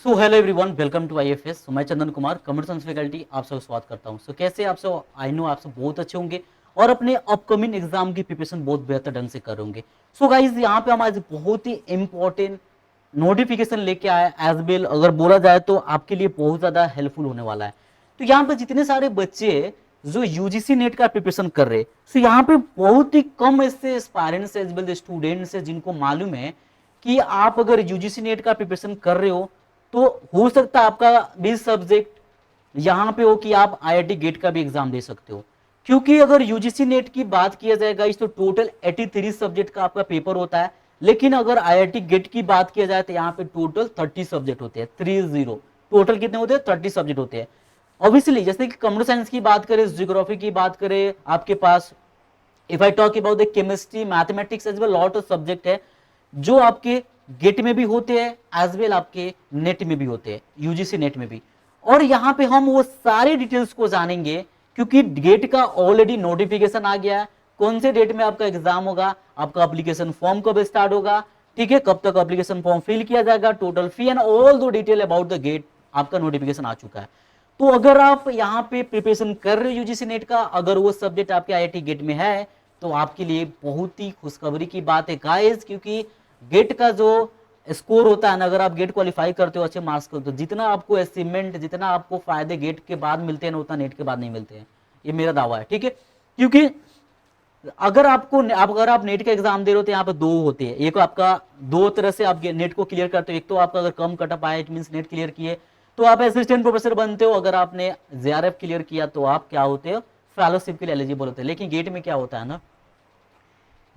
So hello everyone, welcome to IFS. मैं Chandan Kumar, computer science faculty, आप सब स्वागत करता हूं। कैसे आप सब? आई नो आप सब बहुत अच्छे होंगे और अपने अपकमिंग एग्जाम की प्रिपरेशन बहुत बेहतर ढंग से कर होंगे। गाइज, यहाँ पे हमारे बहुत ही इंपॉर्टेंट नोटिफिकेशन लेके आया एज वेल, अगर बोला जाए तो आपके लिए बहुत ज्यादा हेल्पफुल होने वाला है। तो यहाँ पे जितने सारे बच्चे जो यूजीसी नेट का प्रिपरेशन कर रहे, यहाँ पे बहुत ही कम ऐसे एस्पायरेंट्स एज वेल स्टूडेंट्स है जिनको मालूम है कि आप अगर यूजीसी नेट का प्रिपरेशन कर रहे हो तो हो सकता है आपका 20 सब्जेक्ट यहां पे हो कि आप आईआईटी गेट का भी एग्जाम दे सकते हो। क्योंकि अगर यूजीसी नेट की बात किया जाएगा इस तो टोटल 83 सब्जेक्ट का आपका पेपर होता है, लेकिन अगर आईआईटी गेट की बात किया जाए तो यहाँ पे टोटल 30 सब्जेक्ट होते हैं। 30 टोटल कितने होते हैं? 30 सब्जेक्ट होते हैं। ऑब्वियसली जैसे कि कंप्यूटर साइंस की बात करें, जियोग्राफी की बात करें, आपके पास if I talk about the chemistry, mathematics as well lot of subject है जो आपके गेट में भी होते हैं एज वेल आपके नेट में भी होते हैं, यूजीसी नेट में भी। और यहाँ पे हम वो सारे डिटेल्स को जानेंगे क्योंकि गेट का ऑलरेडी नोटिफिकेशन आ गया है। कौन से डेट में आपका एग्जाम होगा, आपका एप्लीकेशन फॉर्म कब स्टार्ट होगा, ठीक है, कब तक एप्लीकेशन फॉर्म फिल किया जाएगा, टोटल फी एंड ऑल दो डिटेल अबाउट द गेट आपका नोटिफिकेशन आ चुका है। तो अगर आप यहाँ पे प्रिपरेशन कर रहे हो यूजीसी नेट का, अगर वो सब्जेक्ट आपके आईआईटी गेट में है तो आपके लिए बहुत ही खुशखबरी की बात है गाइस, क्योंकि गेट का जो स्कोर होता है ना, अगर आप गेट क्वालिफाई करते हो अच्छे मार्क्स को, तो जितना आपको अचीवमेंट, जितना आपको फायदे गेट के बाद मिलते हैं ना, उतना नेट के बाद नहीं मिलते हैं। ये मेरा दावा है, ठीक है। क्योंकि अगर आप नेट का एग्जाम दे रहे हो तो यहाँ पे दो होते हैं। एक आपका दो तरह से आप नेट को क्लियर करते हो। एक तो आपका अगर कम कटअप आया, इट मींस नेट क्लियर किए तो आप असिस्टेंट प्रोफेसर बनते हो। अगर आपने जेआरएफ क्लियर किया तो आप क्या होते हो? फेलोशिप के लिए एलिजिबल होते हैं। लेकिन गेट में क्या होता है ना,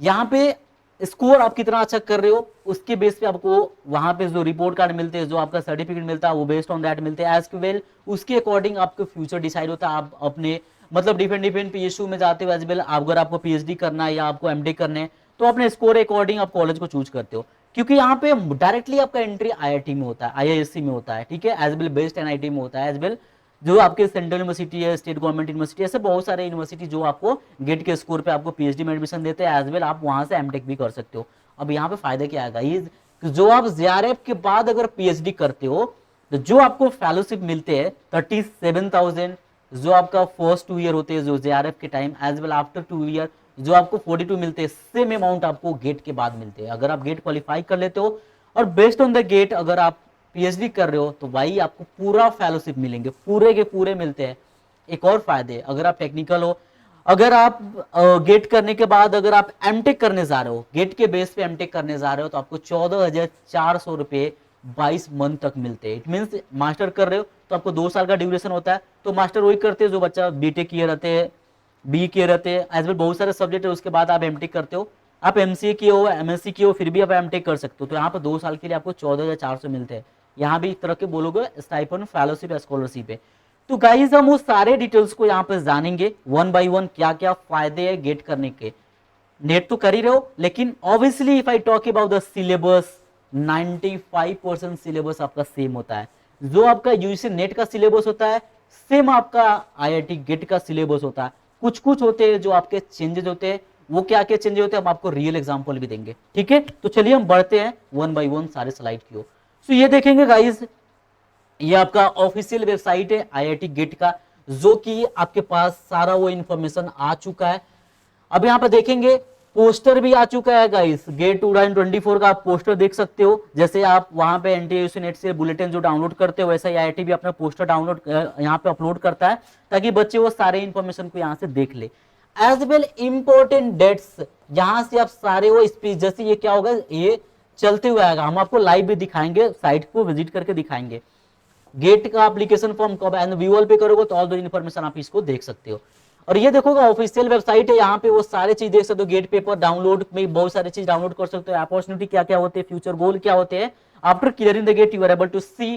यहाँ पे स्कोर आप कितना अच्छा कर रहे हो उसके बेस पे आपको वहां पे जो रिपोर्ट कार्ड मिलते हैं, जो आपका सर्टिफिकेट मिलता है, वो बेस्ड ऑन दैट मिलते हैं एज वेल। उसके अकॉर्डिंग आपका फ्यूचर डिसाइड होता है। आप अपने मतलब डिफरेंट डिफरेंट पीएसयू में जाते हो एज वेल। अगर आपको पीएचडी करना है या आपको एमटेक करना है तो अपने स्कोर अकॉर्डिंग आप कॉलेज को चूज करते हो। क्योंकि यहाँ पे डायरेक्टली आपका एंट्री आईआईटी में होता है, आईआईएससी में होता है, ठीक है, एज वेल बेस्ड एनआईटी में होता है एज वेल। जो आपके सेंट्रल यूनिवर्सिटी है, स्टेट गवर्नमेंट यूनिवर्सिटी, ऐसे बहुत सारे यूनिवर्सिटी जो आपको गेट के स्कोर पे आपको पीएचडी में एडमिशन देते हैं एज वेल। आप वहां से एमटेक भी कर सकते हो। अब यहाँ पे फायदा क्या आएगा, ये जो आप जेआरएफ के बाद अगर पीएचडी करते हो तो जो आपको फेलोशिप मिलते हैं 37,000, जो आपका फर्स्ट 2 ईयर होते हैं जो जेआरएफ के time, as well after 2 year जो आपको 42 मिलते हैं, सेम अमाउंट आपको गेट के बाद मिलते हैं। अगर आप गेट क्वालिफाई कर लेते हो और बेस्ड ऑन द गेट अगर आप पीएचडी कर रहे हो तो भाई आपको पूरा फेलोशिप मिलेंगे, पूरे के पूरे मिलते हैं। एक और फायदे, अगर आप टेक्निकल हो, अगर आप गेट करने के बाद अगर आप एमटेक करने जा रहे हो, गेट के बेस पे एमटेक करने जा रहे हो, तो आपको 14,400 रुपए 22 मंथ तक मिलते हैं। इट मीन्स मास्टर कर रहे हो तो आपको 2 साल का ड्यूरेशन होता है। तो मास्टर वही करते हैं जो बच्चा बीटेक किए रहते हैं, बी किए रहते हैं, एज वेल बहुत सारे सब्जेक्ट है। उसके बाद आप एमटेक करते हो, आप एमसीए किए हो, एमएससी किए हो, फिर भी आप एमटेक कर सकते हो। तो यहाँ पर 2 साल के लिए आपको 14,400 मिलते हैं। यहाँ भी एक तरह के बोलोगे स्टाइपेंड, फेलोशिप या स्कॉलरशिप है। तो गाइस हम उस सारे डिटेल्स को यहाँ पे जानेंगे वन बाय वन, क्या क्या फायदे है गेट करने के। नेट तो कर ही रहे हो, लेकिन obviously if I talk about the syllabus, 95% syllabus आपका सेम होता है। जो आपका यूजीसी नेट का सिलेबस होता है सेम आपका आईआईटी गेट का सिलेबस होता है। कुछ कुछ होते हैं जो आपके चेंजेस होते हैं। वो क्या क्या चेंजेस होते हैं हम आपको रियल एग्जांपल भी देंगे, ठीक है। तो चलिए हम बढ़ते हैं वन बाय वन सारे स्लाइड की ओर। तो ये देखेंगे गाइस, ये आपका ऑफिशियल वेबसाइट है आईआईटी गेट का, जो कि आपके पास सारा वो इंफॉर्मेशन आ चुका है। अब यहाँ पे देखेंगे पोस्टर भी आ चुका है गाइस, गेट 2024 का आप पोस्टर देख सकते हो। जैसे आप वहां पे एनटीयूसी नेट से बुलेटिन जो डाउनलोड करते हो, वैसा ही आईआईटी भी अपना पोस्टर डाउनलोड यहाँ पे अपलोड करता है, ताकि बच्चे वो सारे इंफॉर्मेशन को यहाँ से देख ले। एज वेल इंपॉर्टेंट डेट्स, यहाँ से आप सारे वो स्पीच, जैसे ये क्या होगा, ये चलते हुए आएगा, हम आपको लाइव भी दिखाएंगे, साइट को विजिट करके दिखाएंगे। गेट का एप्लीकेशन फॉर्म कब एंड व्यूअल पे करोगे तो ऑल दो इन्फॉर्मेशन आप इसको देख सकते हो। और ये देखोगे ऑफिशियल वेबसाइट है, यहाँ पे वो सारे चीज देख सकते हो। गेट पेपर डाउनलोड में बहुत सारी चीज डाउनलोड कर सकते हो। अपॉर्चुनिटी क्या क्या होते हैं, फ्यूचर गोल क्या होते हैं, after clearing the GATE you are able to see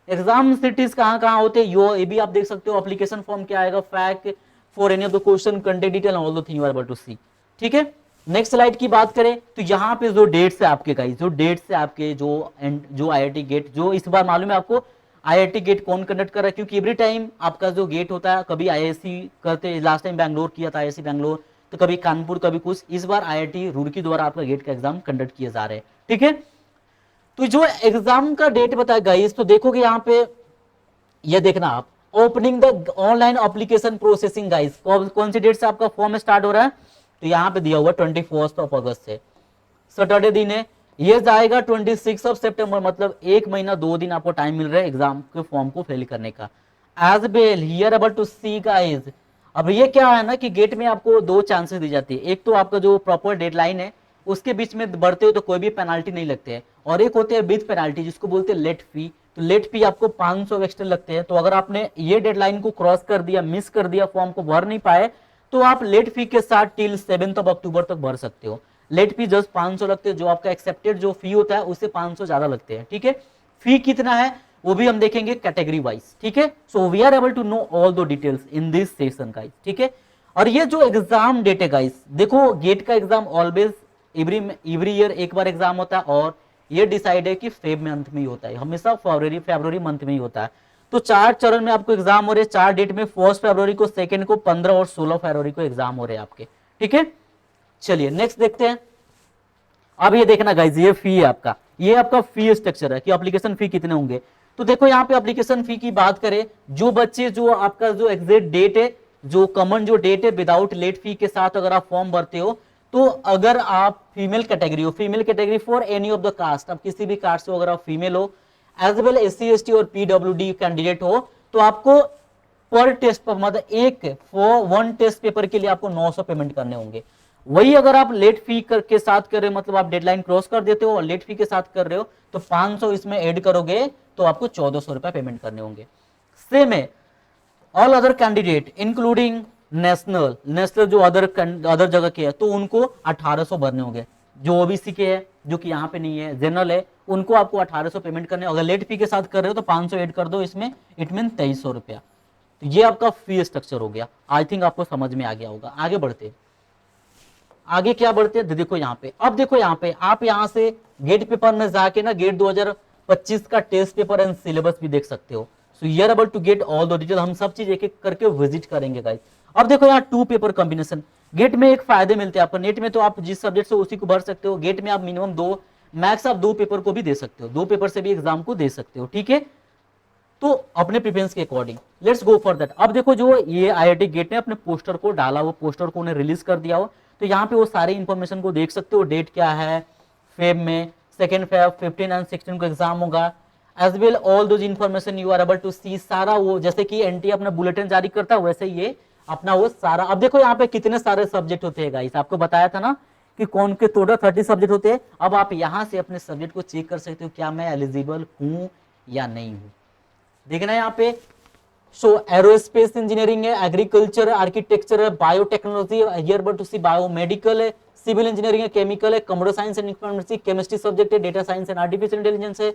exam cities कहाँ कहाँ होते हैं, ये भी आप देख सकते हो। एप्लीकेशन फॉर्म क्या आएगा, fact for any of the question, content detail, all the thing you are able to see, ठीक है। नेक्स्ट स्लाइड की बात करें तो यहाँ पे जो डेट्स है आपके गाइस, जो डेट्स है आपके, जो आईआईटी गेट, जो इस बार मालूम है आपको आईआईटी गेट कौन कंडक्ट कर रहा है, क्योंकि एवरी टाइम आपका जो गेट होता है, कभी आईआईएससी करते, लास्ट टाइम बैंगलोर किया था आईआईएससी बैंगलोर, तो कभी कानपुर, कभी कुछ, इस बार आईआईटी रुड़की द्वारा आपका गेट का एग्जाम कंडक्ट किए जा रहे हैं, ठीक है। तो जो एग्जाम का डेट बताया गाइस, तो देखोगे यहाँ पे, ये देखना आप, opening the online application processing guys, कौन सी डेट से आपका फॉर्म स्टार्ट हो रहा है, तो यहाँ पे दिया हुआ 21 अगस्त से, सैटरडे दिन है, ये जाएगा 26 सितंबर, मतलब 1 महीना 2 दिन आपको टाइम मिल रहा है एग्जाम के फॉर्म को फिल करने का। As well here able to see guys, अब ये क्या है ना कि गेट में आपको 2 चांसेस दी जाती है, एक तो आपका जो प्रॉपर डेडलाइन है उसके बीच में बढ़ते हो तो कोई भी पेनाल्टी नहीं लगते है, और एक होते हैं विद पेनाल्टी जिसको बोलते हैं लेट फी, तो लेट फी आपको 500 एक्स्ट्रा लगते हैं। तो अगर आपने ये डेडलाइन को क्रॉस कर दिया, मिस कर दिया, फॉर्म को भर नहीं पाए, तो आप लेट फी के साथ टिल 7 अक्टूबर तक भर सकते हो। लेट फी जस्ट 500 लगते हैं, जो आपका एक्सेप्टेड जो फी होता है उससे 500 ज्यादा लगते हैं, ठीक है। फी कितना है वो भी हम देखेंगे कैटेगरी वाइज, ठीक है। So we are able to know all the details in this session guys, ठीक है। और ये जो एग्जाम डेट है गाइस, देखो गेट का एग्जाम ऑलवेज एवरी ईयर एक बार एग्जाम होता है, और ये डिसाइड है कि फेब मंथ में ही होता है, हमेशा फरवरी मंथ में ही होता है। तो 4 चरण में आपको एग्जाम हो रहे हैं, 4 डेट में, 1 फरवरी को, 2 को, 15 और 16 फरवरी को एग्जाम हो रहे हैं आपके, ठीक है। चलिए नेक्स्ट देखते हैं। अब ये देखना गाइज, ये फी है आपका, ये आपका फी स्ट्रक्चर है कि एप्लीकेशन फी कितने होंगे। तो देखो यहाँ पे एप्लीकेशन फी की बात करें, जो बच्चे जो आपका जो एग्जैक्ट डेट है, जो कॉमन जो डेट है विदाउट लेट फी के साथ अगर आप फॉर्म भरते हो, तो अगर आप फीमेल कैटेगरी हो, female category for any of the caste, आप किसी भी कास्ट से अगर आप फीमेल हो, एज वेल SC ST और PWD कैंडिडेट हो, तो आपको पर टेस्ट पर मतलब वन टेस्ट पेपर के लिए आपको 900 पेमेंट करने होंगे। वही अगर आप लेट फी के साथ कर रहे हो, मतलब आप डेडलाइन क्रॉस कर देते हो और लेट फी के साथ कर रहे हो, तो 500 इसमें ऐड करोगे तो आपको 1400 रुपए पेमेंट करने होंगे। सेम है all other candidate including national जो अदर जगह के है, तो उनको 1800 भरने होंगे। जो OBC के है, जो कि यहाँ पे नहीं है, जनरल है, उनको आपको 1800 पेमेंट करने। अगर लेट फी के साथ कर रहे हो तो 500 ऐड कर दो इसमें, इट मीन 2300 रुपया। तो ये आपका फी स्ट्रक्चर हो गया। आई थिंक आपको समझ में आ गया होगा। आगे बढ़ते, आगे क्या बढ़ते हैं, देखो यहाँ पे, अब देखो यहाँ पे आप यहाँ से गेट पेपर में जाके ना गेट 2025 का टेस्ट पेपर एंड सिलेबस भी देख सकते हो। So you are able to get all the detail, हम सब चीज एक एक करके विजिट करेंगे गाइस। अब देखो यहाँ 2 पेपर कॉम्बिनेशन, गेट में एक फायदे मिलते हैं आपको, नेट में तो आप जिस सब्जेक्ट से उसी को भर सकते हो, गेट में आप मिनिमम 2 मैक्स आप 2 पेपर को भी दे सकते हो, 2 पेपर से भी एग्जाम को दे सकते हो, ठीक है। तो अपने प्रेफरेंस के according let's go for that. अब देखो जो ये IIT गेट ने अपने पोस्टर को डाला, वो पोस्टर को उन्हें रिलीज कर दिया हो, तो यहाँ पे वो सारी इंफॉर्मेशन को देख सकते हो। डेट क्या है, फेब में 2 फेब 15 एंड 16 को एग्जाम होगा, as well all those information you are able to see. सारा वो जैसे कि NTA अपना बुलेटिन जारी करता है, वैसे ये अपना वो सारा। अब देखो यहाँ पे कितने सारे सब्जेक्ट होते हैं गाइस, आपको बताया था ना कि कौन के टोटल 30 सब्जेक्ट होते हैं। अब आप यहाँ से अपने सब्जेक्ट को चेक कर सकते हो, क्या मैं एलिजिबल हूँ या नहीं हूँ। देखना है यहाँ पे, सो एरोस्पेस इंजीनियरिंग है, एग्रीकल्चर, आर्किटेक्चर है, biotechnology, here but to see biomedical है, सिविल इंजीनियरिंग है, केमिकल है, computer science and informatics, chemistry subject है, data science and artificial intelligence है,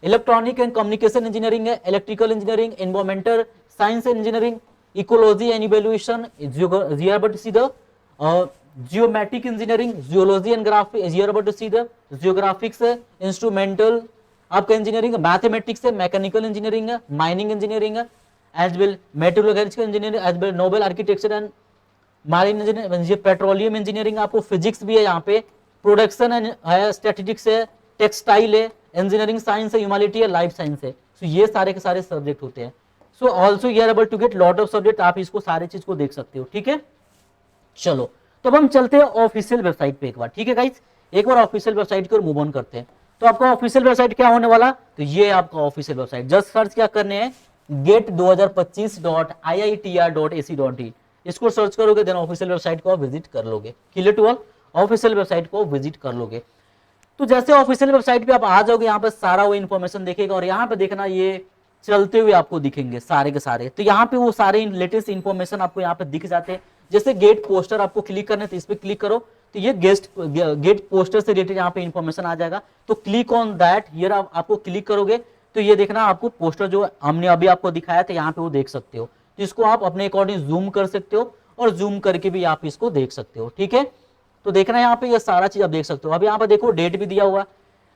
इलेक्ट्रॉनिक एंड कम्युनिकेशन इंजीनियरिंग है, electrical engineering, environmental science and engineering, ecology and evaluation, here but to see the geometric engineering, geology and graphics, here but to see the geographics है, instrumental आपका engineering, mathematics है, mechanical engineering है, mining engineering है, as well metallurgical engineering, as well naval architecture and marine engineering, petroleum engineering, आपको physics भी है यहाँ पे, प्रोडक्शन है, स्टैटिस्टिक्स है, टेक्सटाइल है, इंजीनियरिंग साइंस है, ह्यूमैनिटी है, लाइफ साइंस है। सो ये सारे के सारे सब्जेक्ट होते हैं। So also you are able to get lot of subject, आप इसको सारे चीज को देख सकते हो, ठीक है। चलो तो अब हम चलते हैं ऑफिशियल वेबसाइट पे एक बार, ठीक है गाइस, एक बार ऑफिशियल वेबसाइट की ओर मूव ऑन करते हैं। तो आपका ऑफिशियल वेबसाइट क्या होने वाला, तो ये आपका ऑफिशियल वेबसाइट, जस्ट सर्च क्या करने हैं, get2025.iitr.ac.in, इसको सर्च करोगे, देन ऑफिशियल वेबसाइट को आप विजिट कर लोगे। Clear to all, official website को विजिट कर लोगे। तो जैसे ऑफिशियल वेबसाइट पे आप आ जाओगे, यहाँ पे सारा वो इन्फॉर्मेशन देखेगा, और यहाँ पे देखना ये चलते हुए आपको दिखेंगे सारे के सारे। तो यहाँ पे वो सारे लेटेस्ट इन्फॉर्मेशन आपको यहाँ पे दिख जाते हैं। जैसे गेट पोस्टर आपको क्लिक करना है, तो इस पे क्लिक करो, तो ये गेट पोस्टर से रिलेटेड यहाँ पे इन्फॉर्मेशन आ जाएगा। तो क्लिक ऑन दैट, हियर आपको क्लिक करोगे तो ये देखना आपको पोस्टर जो हमने अभी आपको दिखाया था यहाँ पे वो देख सकते हो। तो इसको आप अपने अकॉर्डिंग जूम कर सकते हो, और जूम करके भी आप इसको देख सकते हो, ठीक है। तो देखना यहाँ पे ये सारा चीज आप देख सकते हो। अभी यहाँ पे देखो डेट भी दिया हुआ,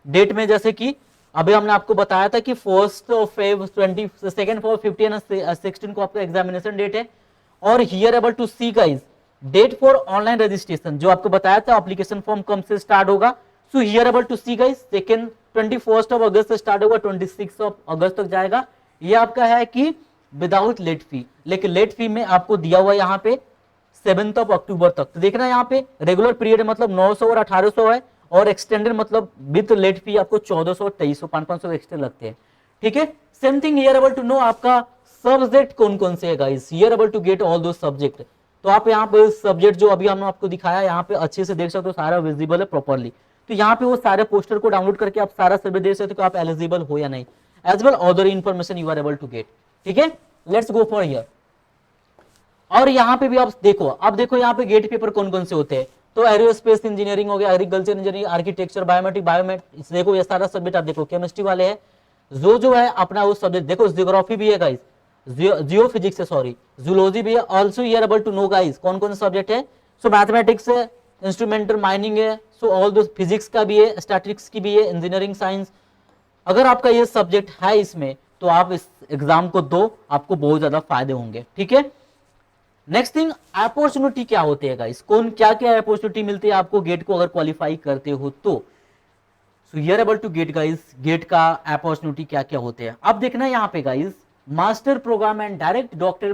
डेट में जैसे कि अभी हमने आपको बताया था कि 1 फेब 22 फॉर 15 और 16 को आपका एग्जामिनेशन डेट है। और here able to see guys date for online registration, जो आपको बताया था एप्लीकेशन फॉर्म कब से स्टार्ट होगा। So here able to see guys 2 21 अगस्त से स्टार्ट होगा, 26 अगस्त तक जाएगा। ये आपका है कि विदाउट लेट फी, लेकिन लेट फी में आपको दिया हुआ यहाँ पे 7 अक्टूबर तक। तो देखना यहाँ पे रेगुलर पीरियड मतलब 900 और 1800 है, और एक्सटेंडेड मतलब विद लेट फी आपको 1400 और 2300, 500 एक्स्ट्रा लगते हैं। ठीक है, same thing here able to know आपका सब्जेक्ट कौन कौन से है guys, here able to get all दो सब्जेक्ट। तो आप यहाँ पे सब्जेक्ट जो अभी हमने आपको दिखाया यहाँ पे अच्छे से देख सकते हो, सारा विजिबल है प्रॉपरली। तो यहाँ पे वो सारे पोस्टर को डाउनलोड करके आप सारा सर्वे देख सकते हो कि आप एलिजिबल हो या नहीं, as well other information you are able to get. ठीक है, लेट्स गो फॉर हियर। और यहाँ पे भी आप देखो, अब देखो यहाँ पे गेट पेपर कौन कौन से होते हैं। तो एरोस्पेस इंजीनियरिंग हो गया, एग्रीकल्चर इंजीनियरिंग, आर्किटेक्चर, बायोमेट्रिक देखो ये सारा सब्जेक्ट आप देखो, केमिस्ट्री वाले हैं जो है अपना वो सब्जेक्ट देखो, जियोग्राफी भी है गाइस, जियो फिजिक्स है, सॉरी जूलॉजी भी है। Also you are able to know guys कौन कौन से सब्जेक्ट है। सो मैथमेटिक्स है, इंस्ट्रूमेंटल माइनिंग है, सो ऑल दो, फिजिक्स का भी है, स्टैटिस्टिक्स की भी है, इंजीनियरिंग साइंस। अगर आपका ये सब्जेक्ट है इसमें तो आप इस एग्जाम को दो, आपको बहुत ज्यादा फायदे होंगे। ठीक है, नेक्स्ट थिंग अपॉर्चुनिटी क्या होते हैं गाइस, कौन क्या क्या अपॉर्चुनिटी मिलती है आपको गेट को अगर क्वालिफाई करते हो तो। So you are able to get guys, GATE का अपॉर्चुनिटी क्या क्या होते हैं। अब देखना यहाँ पे guys, master program and direct doctor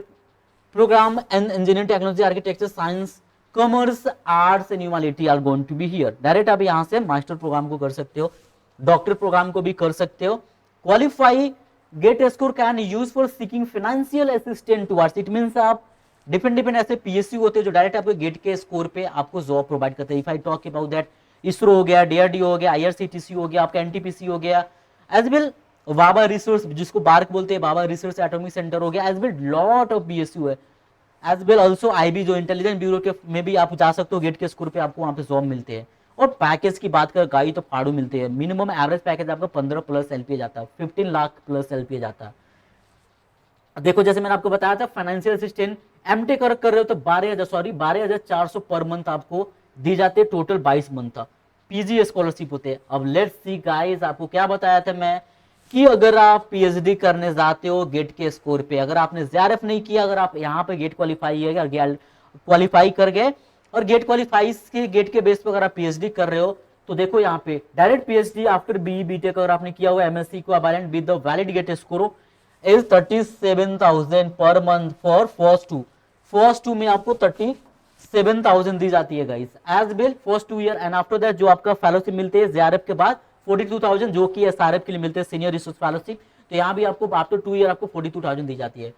program and engineering, technology, architecture, science, commerce, arts and humanity are going to be here. Direct आप यहाँ से मास्टर प्रोग्राम को कर सकते हो, डॉक्टर प्रोग्राम को भी कर सकते हो। Qualify GATE score can use for seeking financial assistant towards, it means आप डिपेंड ऐसे पीएसयू होते हैं जो डायरेक्ट आपको गेट के स्कोर पे आपको जॉब प्रोवाइड करते हैं। If I talk about that, ISRO हो गया, डीआरडीओ हो गया, आईआरसीटीसी हो गया, आपका एनटीपीसी हो गया, एज वेल वाबा रिसोर्स जिसको बार्क बोलते हैं, बाबा रिसोर्स एटॉमिक सेंटर हो गया, as well lot of PSU है, एज वेल ऑल्सो आईबी जो इंटेलिजेंस ब्यूरो के में भी आप जा सकते हो, गेट के स्कोर पे आपको वहां पे जॉब मिलते हैं। और पैकेज की बात कर गाई तो फाड़ू मिलते हैं, मिनिमम एवरेज पैकेज आपका 15+ एलपीए जाता है, 15 लाख प्लस एलपीए जाता है। देखो जैसे मैंने आपको बताया था फाइनेंशियल असिस्टेंट एमटेक कर रहे हो तो 12,400 पर मंथ आपको दी जाती है, टोटल 22 मंथ तक। पीजी स्कॉलरशिप होते हैं। अब लेट्स सी गाइस, आपको क्या बताया था मैं कि अगर आप पीएचडी करने जाते हो गेट के स्कोर पे, अगर आपने जेआरएफ नहीं किया, अगर आप यहाँ पे गेट क्वालिफाई कर गए और गेट क्वालिफाई के गेट के बेस पे अगर आप पीएचडी कर रहे हो तो देखो यहाँ पे direct PhD after BE BTech अगर आपने किया हुआ एमएससी को with the valid GATE score is 37,000 per month for first to में आपको 37,000 दी जाती है guys, as well first 2 year. And after that जो आपका फेलोशिप मिलते हैं जेआरएफ के बाद 42,000 जो कि एसआरएफ के लिए मिलते हैं, सीनियर रिसर्च फेलोशिप। तो यहाँ भी आपको आफ्टर 2 ईयर आपको 42,000 दी जाती है।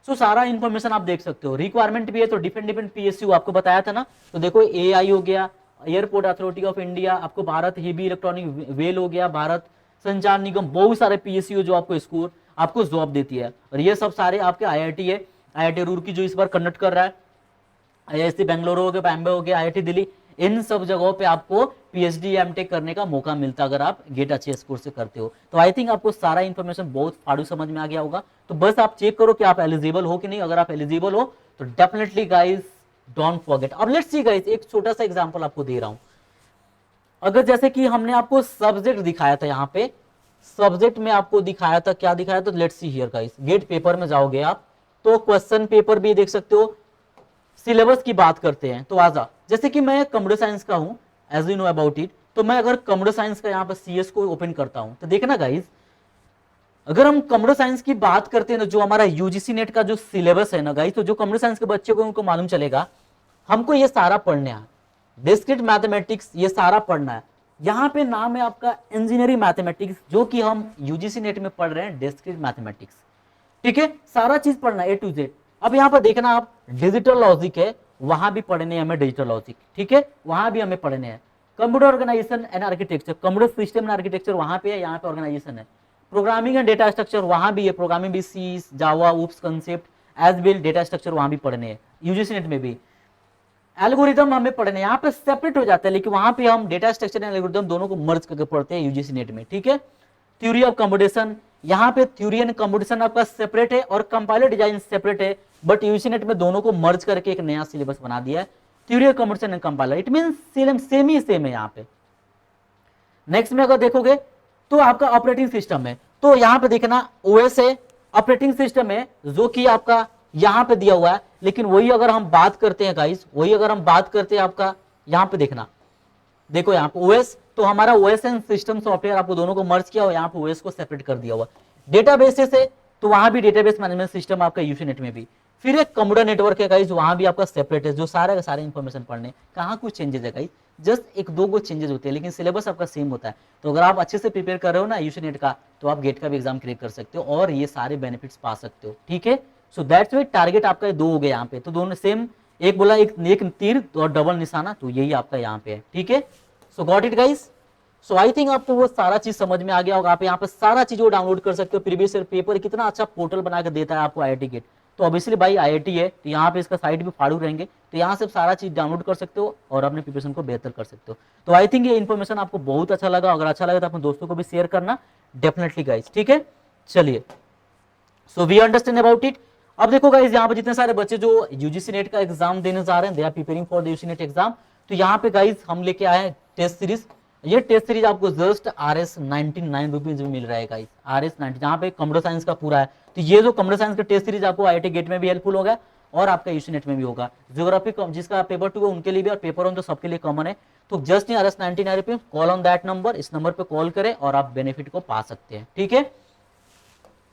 सो सारा इन्फॉर्मेशन आप देख सकते हो। रिक्वायरमेंट भी है तो डिफरेंट पीएसयू आपको बताया था ना, तो देखो एआई हो गया, एयरपोर्ट अथॉरिटी ऑफ इंडिया, आपको भारत हेवी इलेक्ट्रॉनिक वेल हो गया, भारत संचार निगम, बहुत सारे पीएसयू जो आपको स्कोर आपको जॉब देती है। और ये सब सारे आपके आईआईटी है, आईआईटी रुड़की जो इस बार कंडक्ट कर रहा है, आईआईटी बेंगलुरु हो गया, बॉम्बे हो गया, आईआईटी दिल्ली, इन सब जगहों पे आपको पीएचडी एमटेक करने का मौका मिलता है अगर आप गेट अच्छे स्कोर से करते हो। तो आई थिंक आपको सारा इन्फॉर्मेशन बहुत फाड़ू समझ में आ गया होगा। तो बस आप चेक करो कि आप एलिजिबल हो कि नहीं। अगर आप एलिजिबल हो तो डेफिनेटली गाइस डोंट फॉरगेट। अब लेट्स सी गाइस, एक छोटा सा एग्जांपल आपको दे रहा हूं। अगर जैसे कि हमने आपको सब्जेक्ट दिखाया था, यहाँ पे सब्जेक्ट में आपको दिखाया था, क्या दिखाया था, let's see here guys. GATE paper में जाओगे आप तो क्वेश्चन पेपर भी देख सकते हो। सिलेबस की बात करते हैं तो आजा, जैसे कि मैं कंप्यूटर साइंस का हूं, as you know about it, तो मैं अगर कंप्यूटर साइंस का यहाँ पर सीएस को ओपन करता हूं तो देखना गाइस, अगर हम कंप्यूटर साइंस की बात करते हैं ना, जो हमारा यूजीसी नेट का जो सिलेबस है ना गाइस, तो जो कंप्यूटर साइंस के बच्चे को उनको मालूम चलेगा, हमको ये सारा पढ़ना है, डिस्क्रीट मैथमेटिक्स ये सारा पढ़ना है। यहाँ पे नाम है आपका इंजीनियरिंग मैथमेटिक्स, जो कि हम यूजीसी नेट में पढ़ रहे हैं डिस्क्रीट मैथमेटिक्स। ठीक है, सारा चीज पढ़ना ए टू जेड। अब यहाँ पर देखना आप डिजिटल लॉजिक है, वहां भी पढ़ने हमें डिजिटल लॉजिक, ठीक है, वहां भी हमें पढ़ने हैं। Computer organisation and architecture, computer system and architecture वहां पे है, यहाँ पे ऑर्गेनाइजेशन है। प्रोग्रामिंग एंड डेटा स्ट्रक्चर वहां भी है, प्रोग्रामिंग भी C, Java, OOPs, concept, as well data structure वहां भी पढ़ने हैं, यूजीसी नेट में भी। एल्गोरिदम हमें पढ़ने यहाँ पे सेपरेट हो जाता है, लेकिन वहां पे हम डेटा स्ट्रक्चर एंड एल्गोरिदम दोनों को मर्ज करके पढ़ते हैं यूजीसी नेट में। ठीक है, थ्योरी ऑफ कंप्यूटेशन, यहाँ पे थ्योरी एंड कंप्यूटेशन आपका सेपरेट है और कंपाइलर डिजाइन सेपरेट है, बट यूजीसी नेट में दोनों को मर्ज करके एक नया सिलेबस बना दिया है, theory of computation and compiler. It mean same है यहाँ पे। नेक्स्ट में अगर देखोगे तो आपका ऑपरेटिंग सिस्टम है, तो यहाँ पे देखना ओएस है, ऑपरेटिंग सिस्टम है, जो कि आपका यहाँ पे दिया हुआ है। लेकिन वही अगर हम बात करते हैं गाइस, वही अगर हम बात करते हैं आपका यहाँ पे देखना देखो यहाँ पे ओएस, तो हमारा ओएस एंड सिस्टम सॉफ्टवेयर आपको दोनों को मर्ज किया और यहाँ पे ओएस को सेपरेट कर दिया हुआ। डेटाबेस है तो वहां भी डेटाबेस मैनेजमेंट सिस्टम आपका यूसीनेट में भी। फिर एक कंप्यूटर नेटवर्क है गाइस, वहां भी आपका सेपरेट है, जो सारे का सारे इंफॉर्मेशन पढ़ने कहाँ कुछ चेंजेस है गाइस, जस्ट एक दो चेंजेस होते हैं, लेकिन सिलेबस आपका सेम होता है। तो अगर आप अच्छे से प्रिपेयर कर रहे हो ना यूसीनेट का, तो आप गेट का भी एग्जाम क्लियर कर सकते हो और ये सारे बेनिफिट्स पा सकते हो, ठीक है। सो दैट्स वाई टारगेट आपका दो हो गया यहाँ पे, तो दोनों सेम, एक बोला एक तीर और डबल निशाना, तो यही आपका यहाँ पे है, ठीक है। सो got it guys. So I think आपको वो सारा चीज समझ में आ गया होगा। आप यहाँ पे सारा चीज वो डाउनलोड कर सकते हो, प्रीवियस ईयर पेपर कितना अच्छा पोर्टल बना के देता है आपको आईआईटी गेट। तो ऑब्वियसली भाई आईआईटी है, तो यहाँ पे इसका साइट भी फाड़ू रहेंगे, तो यहाँ से सारा चीज डाउनलोड कर सकते हो और अपने प्रिपरेशन को बेहतर कर सकते हो। तो आई थिंक ये इन्फॉर्मेशन आपको बहुत अच्छा लगा, अगर अच्छा लगा तो अपने दोस्तों को भी शेयर करना डेफिनेटली गाइस, ठीक है। चलिए, so we understand about it. अब देखो गाइस, यहाँ पे जितने सारे बच्चे जो यूजीसी नेट का एग्जाम देने जा रहे हैं, they are preparing for the UGC NET exam, तो यहाँ पे गाइस हम लेके आए हैं टेस्ट सीरीज। ये टेस्ट सीरीज आपको जस्ट RS 99 रुपीज में मिल रहा है गाइस, RS 90, जहाँ पे कंप्यूटर साइंस का पूरा है। तो ये जो कंप्यूटर साइंस का टेस्ट सीरीज आपको आईआईटी गेट में भी हेल्पफुल होगा और आपका यूजीसी नेट में भी होगा। ज्योग्राफी जिसका पेपर 2 है उनके लिए भी, और पेपर 1 तो सबके लिए कॉमन है। तो जस्ट नहीं RS 99 rupees, call on that number, इस नंबर पे कॉल करें और आप बेनिफिट को पा सकते हैं, ठीक है।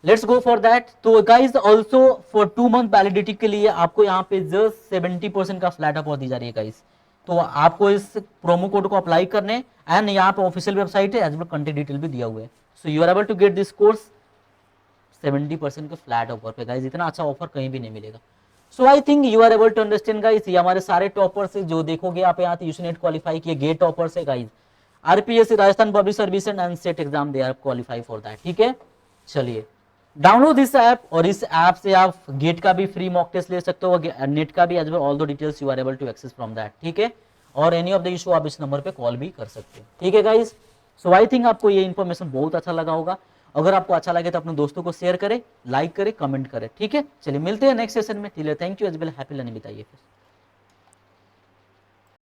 Let's go for that. तो guys also for 2 month validity के लिए आपको यहाँ पे जस्ट 70% का फ्लैट ऑफर दी जा रही है गाइज। तो आपको इस प्रोमो कोड को अप्लाई करने, एंड यहाँ पे ऑफिशियल वेबसाइट है, एज वेल कंटेंट डिटेल भी दिया हुआ है। So you are able to get this course 70% के फ्लैट ऑफर पे गाइज, इतना अच्छा ऑफर कहीं भी नहीं मिलेगा। So I think you are able to understand guys. ये हमारे सारे टॉपर्स है जो देखोगे आप यहाँ यूजीसी नेट क्वालिफाई किए, गेट टॉपर्स है guys, RPSC Rajasthan public service and SET exam they are qualify for that, ठीक है। चलिए, डाउनलोड दिस ऐप, और इस ऐप से आप गेट का भी फ्री मॉक टेस्ट ले सकते हो, नेट का भी, as well all the details you are able to access from that, ठीक है। और एनी ऑफ द इशू आप इस नंबर पे कॉल भी कर सकते हो, ठीक है गाइस। सो आई थिंक आपको ये इन्फॉर्मेशन बहुत अच्छा लगा होगा। अगर आपको अच्छा लगे तो अपने दोस्तों को शेयर करें, लाइक करें, कमेंट करें, ठीक है। चलिए मिलते हैं नेक्स्ट सेशन में, thank you as well, happy learning बताइए फिर।